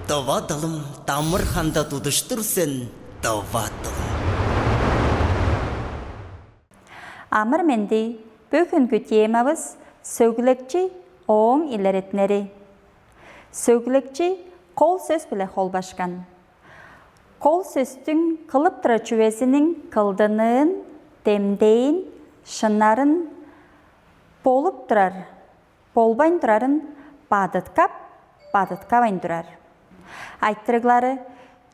Довадалым тамыр ханда тудыштырсын довадалым. Амыр менди бүгүнкү темабыз сөглөкчү оң илеретнери. Сөглөкчү кол сөз биле холбашкан. Кол сөздүн кылып тура чүбесинин кылдынын, демдейин, шынарын болуп турар, болбайн турарын бадыткабайн турар. Айттырыглары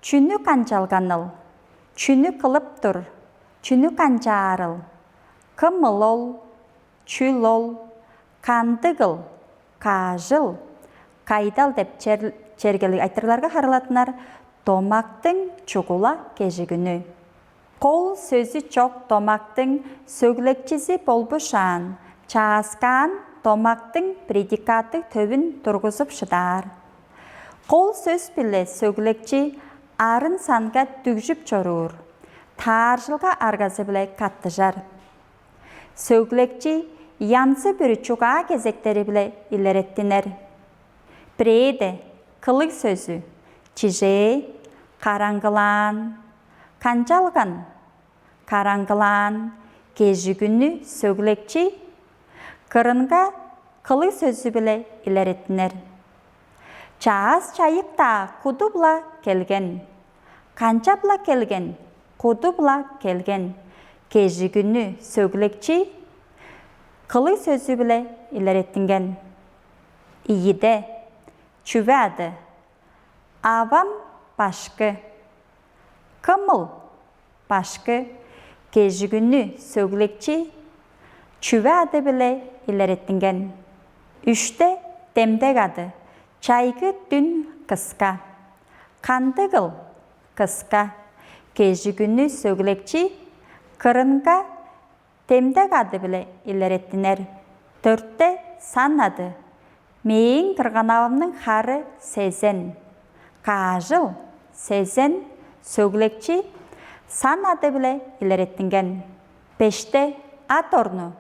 чүнү канчалганыл, чүнү кылып тур, чүнү канчаарыл, кымыл ол, чүл ол, кандыгыл, кажыл, кайдал деп чергелик айттырыгларга харылатынар домактың чугула кежигүнү. Кол сөзү чок домактың сөглөкчиси болбушаан, чааскан домактың предикаты төбүн тургузуп шыдар. Кол сөз биле сөглөкчи арын санга дүгжүп чоруур, тааржылга аргазы биле каттыжар. Сөглөкчи янсы бүрү чуга кезектери биле илереттинер. Биреде кылык сөзү, чиже, караңгылаан, канчалган, караңгылаан, кежигүнү сөглөкчи кырынга кылык сөзү биле илереттинер. Чаас чайыкта куду була келген, канча була келген, куду була келген, кежигүнү сөглөкчи кылык сөзү биле илереттинген. Ийиде, чүвәді, авам башкы, кымыл башкы, кежигүнү сөглөкчи чүвәді биле илереттинген. Үште демдек ады, чайгы дүн кыска, кандыгыл кыска, кежигүнү сөглөкчи кырынга демдек ады биле илереттинер. Төртте сан ады, мейин кырганабымдын хары сезен, кажыл сезен, сөглөкчи сан ады биле илереттинген. Беште ат орну,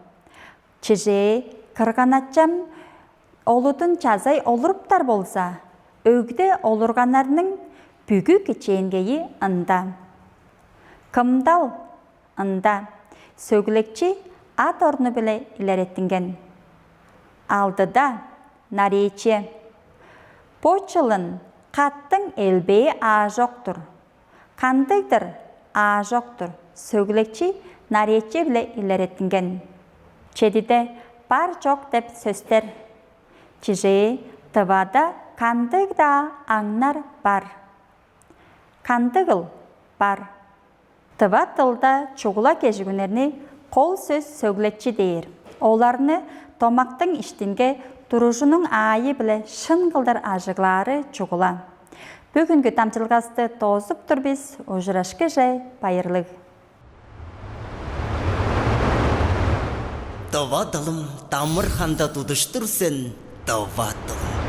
чиже кырганатчам олудун жазай олуруптар болса, өгде олурганарның бүгү кичээнгейи ында. Кымдал ында, сөглөкчи ат орну биле илереттинген. Алдыда наречие, почылын каттың элбее аа жоктур, кандыгдыр аа жоктур, сөглөкчи наречие биле илереттинген. Чедиде бар жок деп сөздөр, чиже тывада кандыгда аңнар бар, кандыгыл бар. Тыва тылда чугула кежигүнерни кол сөз сөглөкчи дейир. Оларны томактың иштинге турушунун аайы биле шын кылдар ажыглары чугула. Бүгүнкү тамчылгасты тоозуп турбиз, ужурашкы же пайырлык. Довадалым тамыр ханда тудыштырсын довадалым.